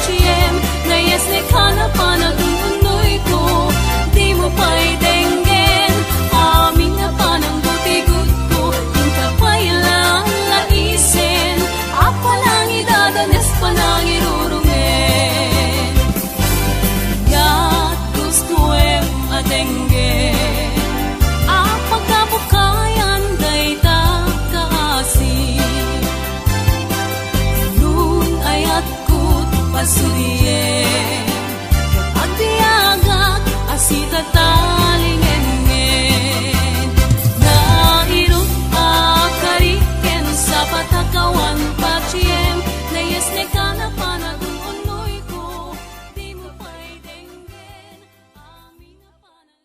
paciem, na yes ne kana panadun unoy ko, di mo pa'y denggen, amin na panang butigot ko, tingka pa'y lang laisen, apalang idadanes panang irurungen. Gat gusto em atenggen, apagkabukayan day ta kaasi, nun ayat kut pasuriyen, agbiagak asita talingengen, nairut akariken sa patakawan paciem, na yes ne kana panadun unoy ko, di mo pa'y denggen, amin na panag.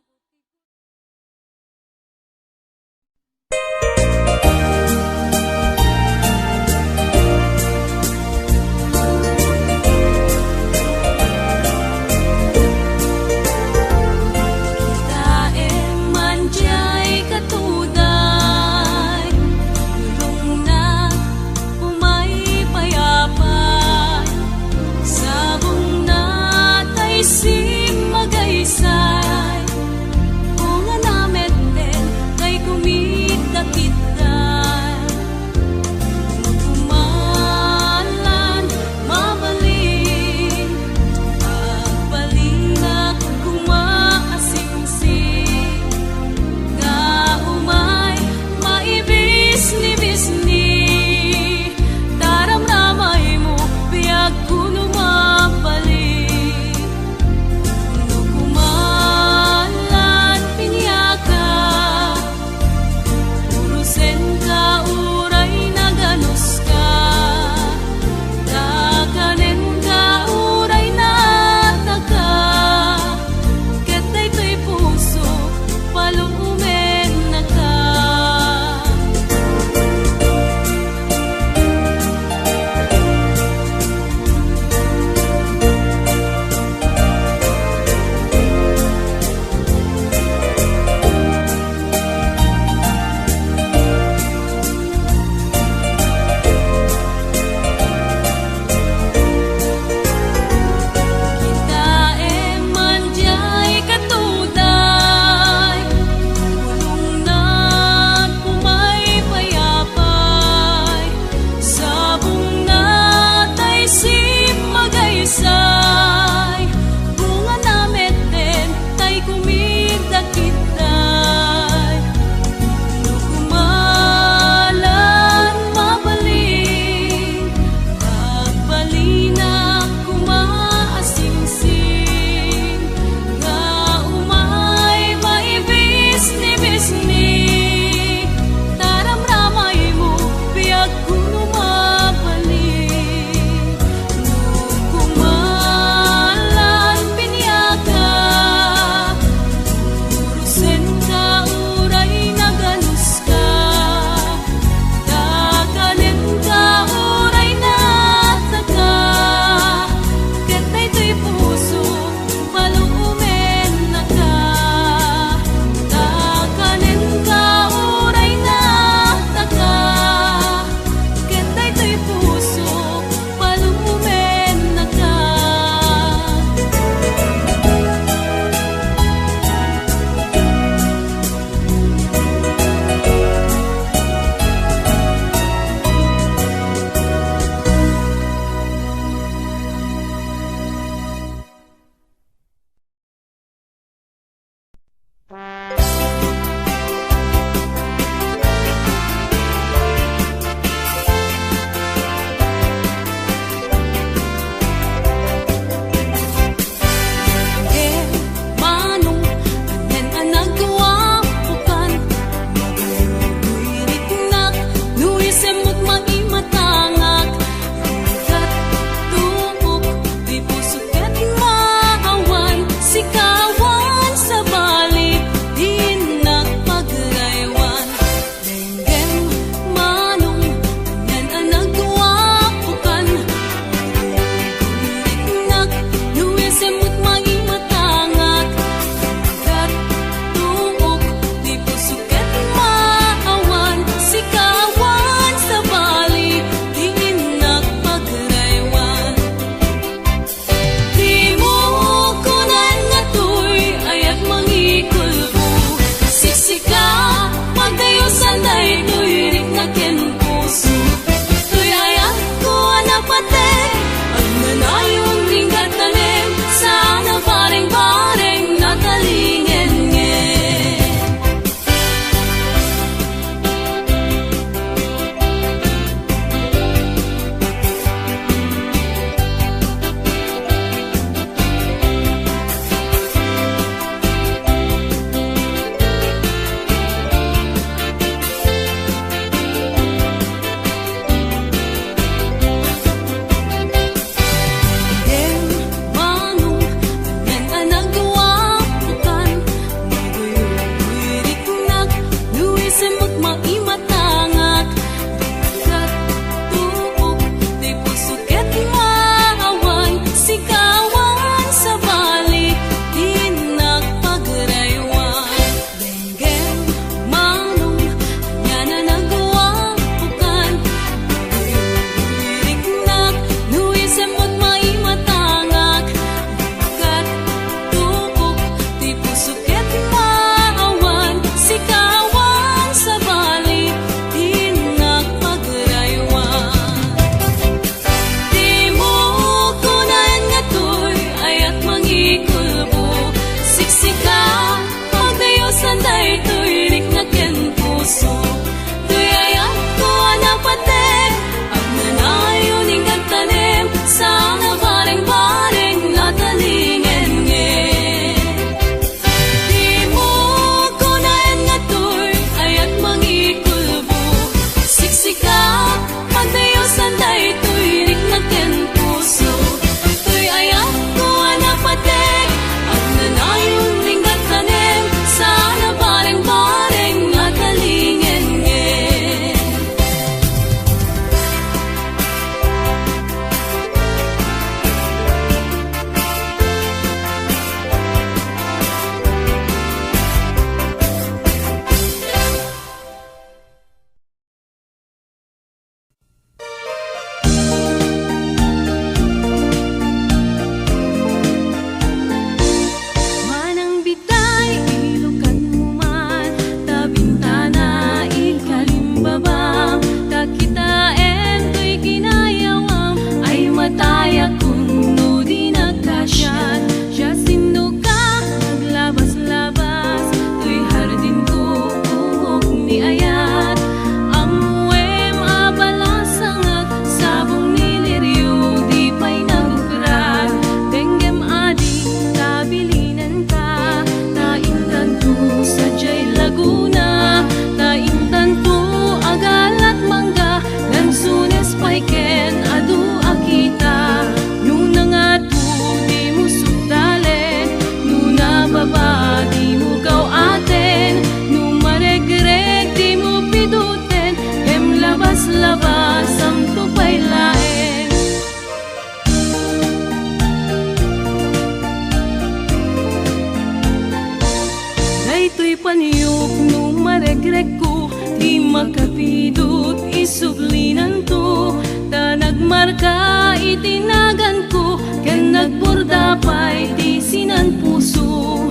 paniyok no maregrek ko, di makapidot isublinan to. Ta nagmarka itinagan ko, ken nagborda pa'y di sinan puso.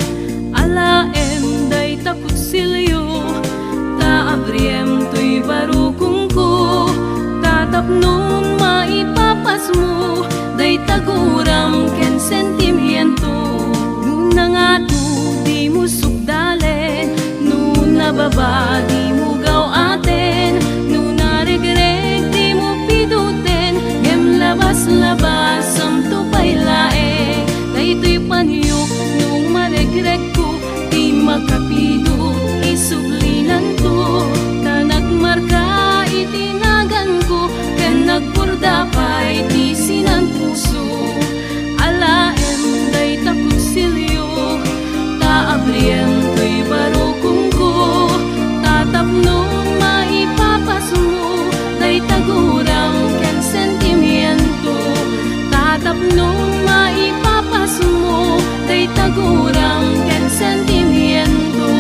Alaem day takutsilyo, ta abriem to'y barukong ko. Tatapnon maipapas mo, day taguram ken sentimiento. Nuna nga to, di mo sukdalen, nuna baba, di mo gaw aten, nuna regreg, di mo piduten, ngem labas-labas, samto pa'y lae. Dayto'y paniyok nung maregreg ko, di makapidot isublinan to. Ta nagmarka itinagan ko, ken nagborda pa'y di sinan puso. Alaem day takutsilyo, ta abriem to'y barukong ko. Tatapnon maipapas mo, day taguram ken sentimiento. Tatapnon maipapas mo, day taguram ken sentimiento.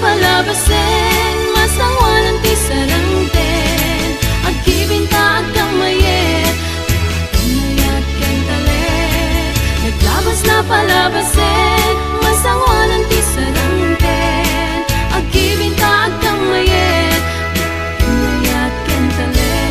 Palabasin, masawanan ti sarangten, agkibinta agkang mayet, mayat ken talet. Naglabas na palabasin, masawanan ti sarangten, agkibinta agkang mayet, mayat ken talet.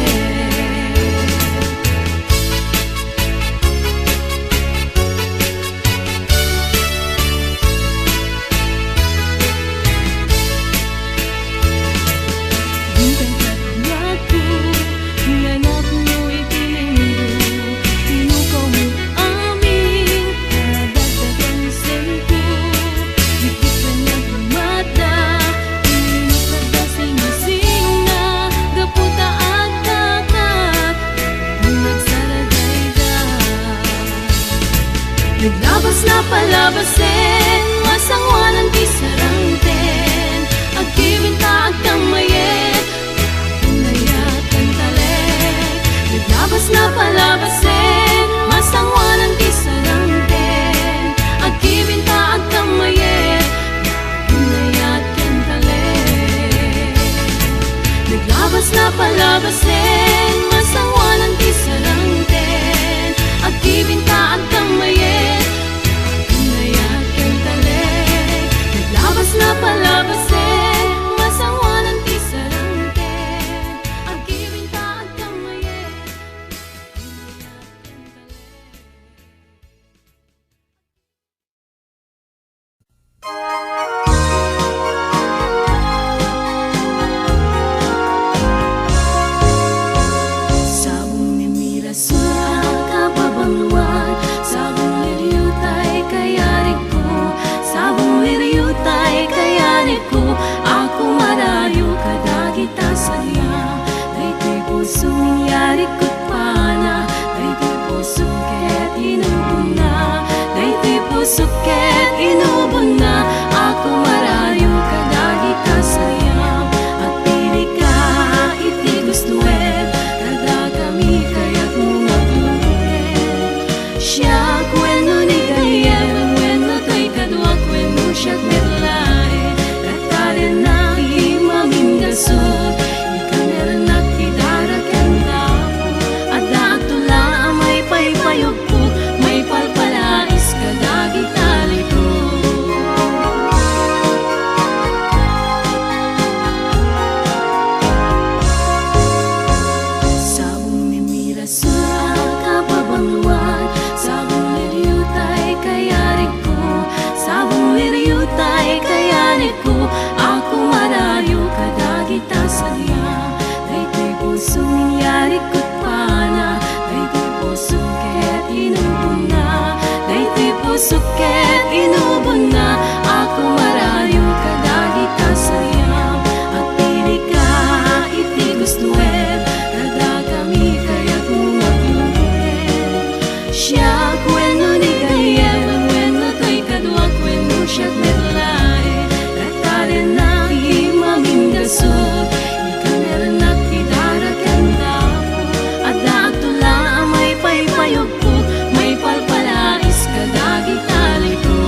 Naglabas na palabasin, masangwanan ti sarangten, agkibinta agkang mayet, mayat ken talet. Naglabas na palabasin, masangwanan ti sarangten, agkibinta agkang mayet, mayat ken talet. Naglabas na palabasin, masangwanan ti sarangten, agkibinta agkang mayet, mayat ken talet. Naglabas na palabasin, masangwanan ti sarangten, agkibinta agkang mayet, mayat ken talet. Sabong ni Mira sa kababangluan, sabong liriyutay kayarik ko, sabong liriyutay kayarik ko. Ako marayo kadagita saya, daytoy puso nangyari ko't pana, daytoy puso ket inubon na, daytoy puso ket inubon na. Ako marayo kadagita saya, at pili ka iti gustuet, kadagami kaya't mga tuloy. Siya kweno ni gayem, kweno to'y kadwa, kweno siya't merlae, kataren na imamin gasot, ikaner na kidara ken dapo. Inubon na ako marayo kadagi ka sayang. At pili ka iti gustuin, kada kami kaya't maglubuin. Siya kweno ni gayem, kweno to'y kadwa, kweno siya't medlay. Kataren na imamingasod, ikaner na tidarakan na po. At datula may paypayog po, may palpalais kadagi taliko.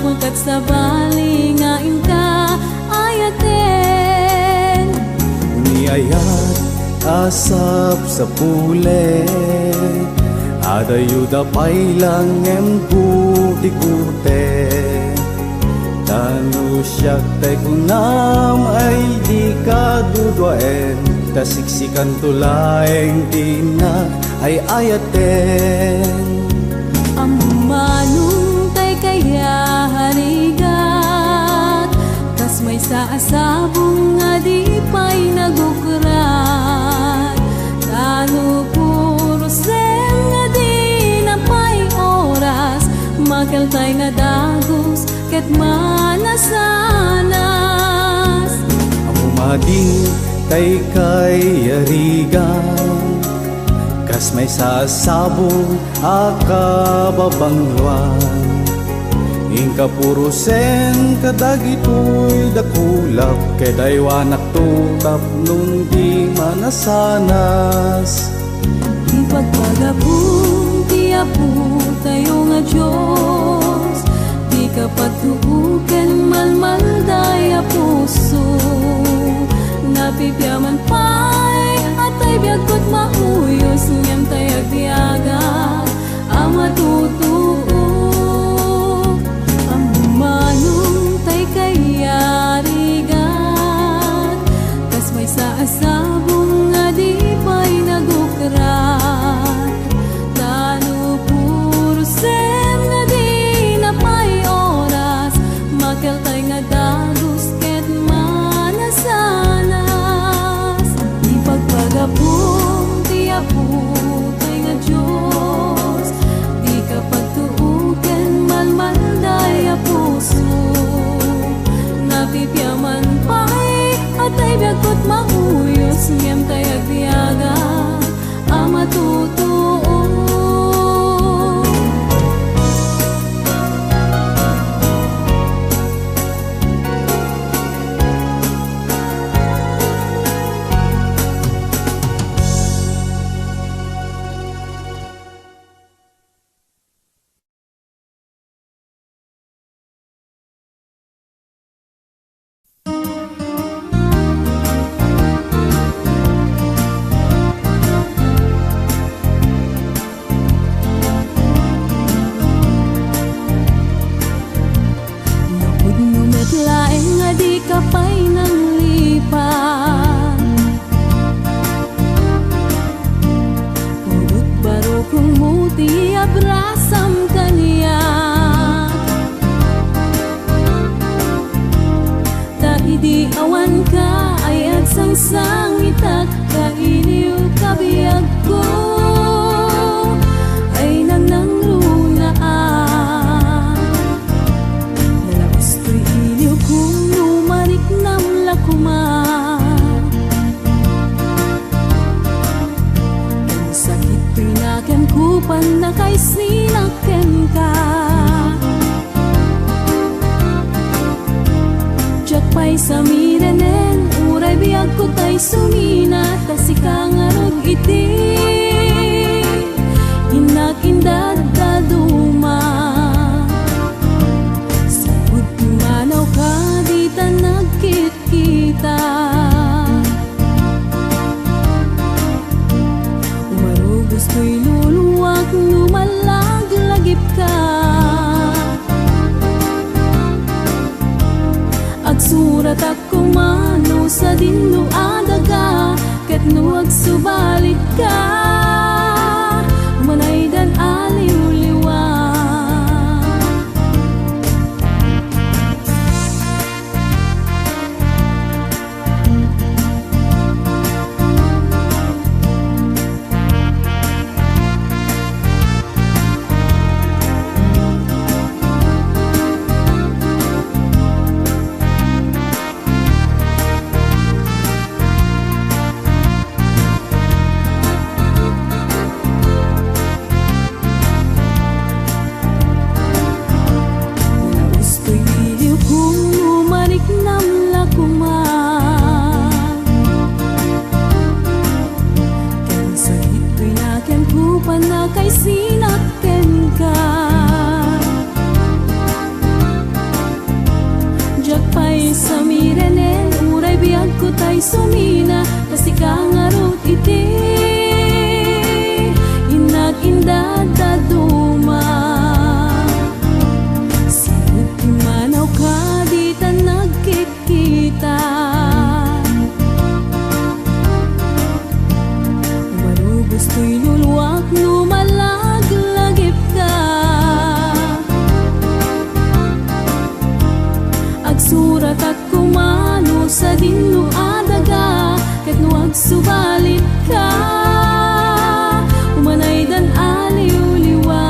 pagkat sa bali nga inka ayaten. Niayat asap sa pule, adayuda pailang emputi-kute. Tanu siyak tay kunam ay di kadudwaen, tasiksikan tulaeng tina ay ayaten. Amumanong tay kaya harigat, kas may sa asabong nga di pa'y nagukrat. Tanu puro sem nga di na pa'y oras, makaltay nga dagos ket manasanas. Amumading tay kay arigan, kas may sasabong akababangluan. Ingka purusen kadagitoy dakulap, kedaywanak tutap nung di manasanas. Di pagpagapong tiyapo tayo nga Diyos, di ka pagtuukan malmaldaya puso. Napipyaman pa'y atay biyagkot mauyos, ngem tay agbiaga ang matutuo. Ang bumanong tay kayarigan, kas may sa asabong nga di pa'y nagukrat. Tanu puro sem nga di na pa'y oras, makaltay nga dagos ket manasanas. Di pagpagapong tiyapo tay nga Diyos, di ka pagtuuken malmaldaya puso. Napipyaman pa'y atay biyagkot mauyos, ngem tay agbiaga ang matutuo. Kapay ng lipan, pudot baro kong muti abrasam kaniya. Ta idi awan ka ayat sang itak, kainiw kabiyag ko ay nanang lunaan. Nalabos ko'y iniw kong nam lakuman. Ang sakit pinakem kupan na kay sinakem ka. Diyak pa'y samirenen, uray biyag ko tay sumina, tasika nga rog iti hinakindad daduma. Sabud kumanaw ka di ta nagkit-kita, umarugos ko'y luluwag lumalaglagip ka. Agsurat ako mano sa dinno adaga, ket no agsubalit ka manay dan aliw-liwa. pa'y sumina kasi kangarot iti inag-indad daduma. Sinut imanaw ka di ta nagkikita, umarubos to'y luluwak lumalaglagip ka. Agsurat at kumano sa dinlo adaga ket no agsubalit ka, umanay dan aliw-liwa.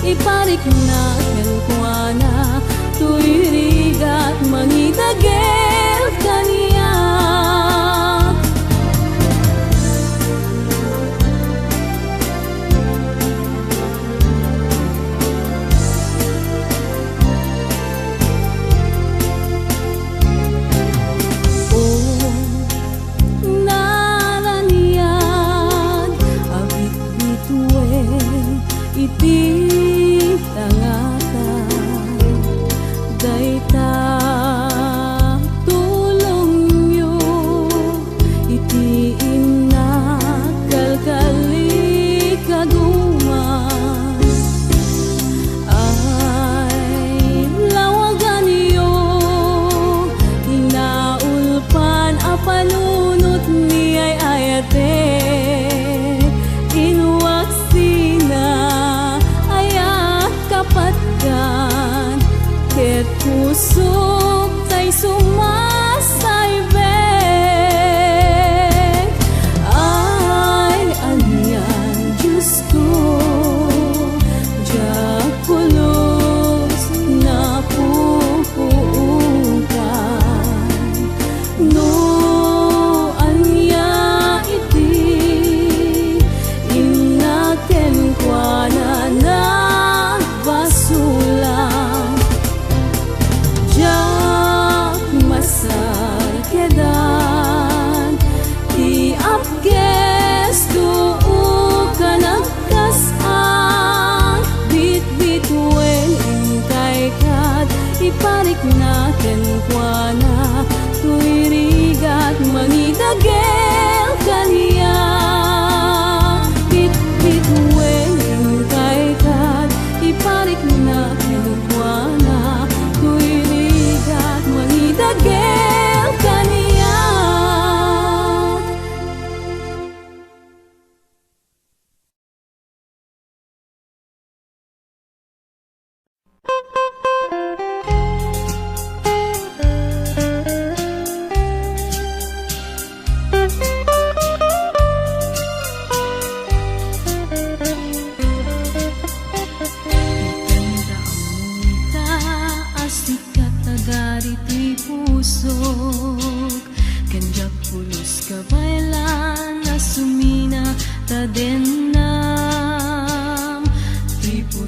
Iparik na kenkwana tuirigat mangitagel kaniya. Oh, naraniyan abit bituin iti dayta tulong nyo iti inakalkali kaguman. Ay lawagan nyo inaulpan a panunot ni ay ayate inwaksina ayat kapatgan ket pusok tay sumasaybek. Ay anyan Diyos ko diyak pulos na pupuukan no anya iti inaken kwa na nagbasulang.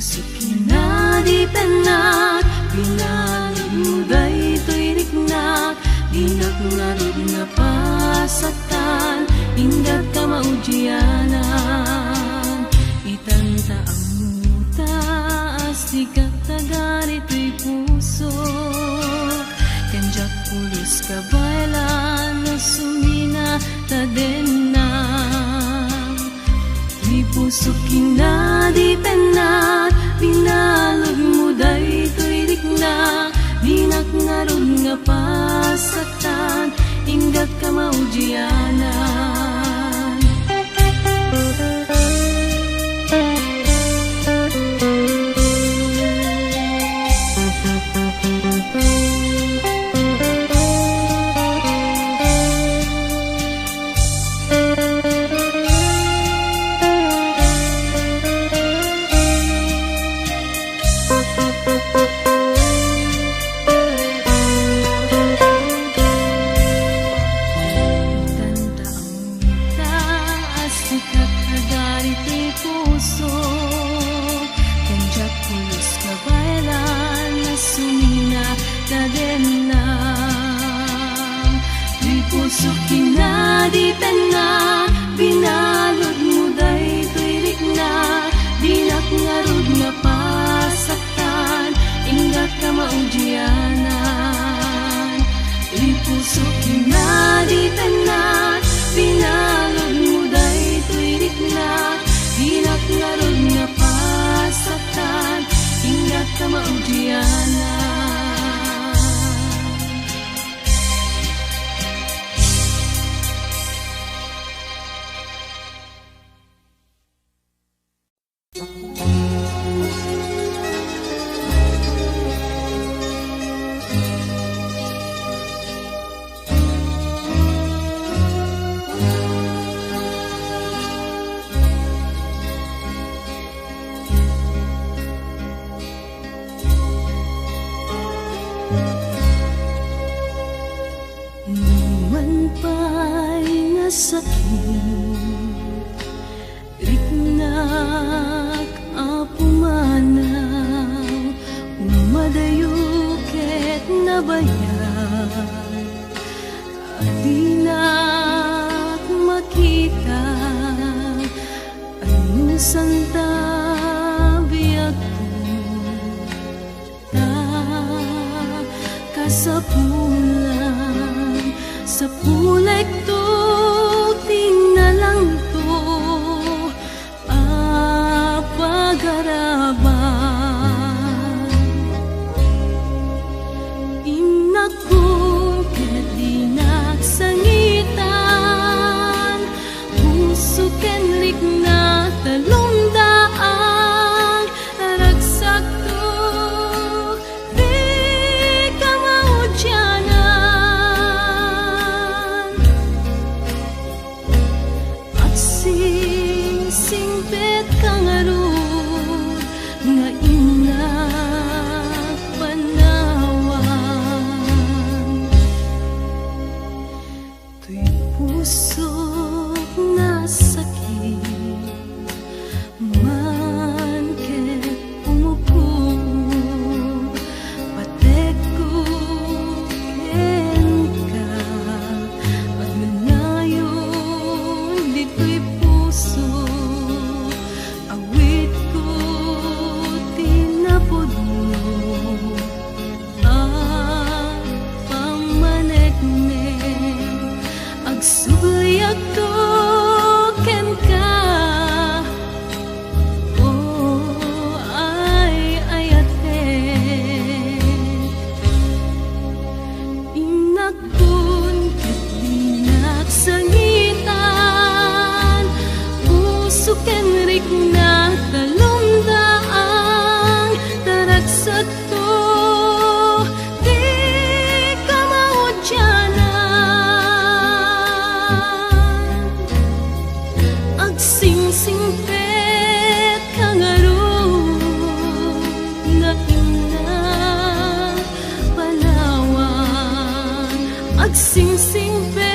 puso kinadi penak, binalog mo daytoy riknak, dinak ngarod nga pasatan, ingat ka maudyanan. Itanta ang muta, asikat tagarito'y puso, kanjak pulos ka bailan, na sumina tadenang. Di puso kinadi penat, binalog mo daytoy riknak, dinak ngarod nga pasatan, ingat ka maudyanan. Puso kinadi penak, binalod mo daytoy riknak, dinak ngarod nga pasaktan, ingat ka maudyanan. Di puso kinadi penak, binalod mo daytoy riknak, dinak ngarod nga pasaktan, ingat ka maudyanan. Sakit riknak apumanaw, umadayuket na bayan, adinak makita ano santabi ako, ta kasapulan sa pulek to tinalang to apagaraban. Inakong kadinak sangitan, puso kenlik na talumdaang, ragsak to di ka maudyanan. Sing-singpet kang arod, nga inak panawan. Tuy puso na sakit, man ket umupo, patek ko ken ka, at nanayon dito'y puso, awit ko tinapod mo, at pamaneknek, agsuyag to ken ka, oh ay ayatek. Inakon ket dinak sangitan, puso ken riknak talumdaang, taragsat to di ka maudyanan. Agsing-singpet kang arod, nga inak panawan. Agsing-singpet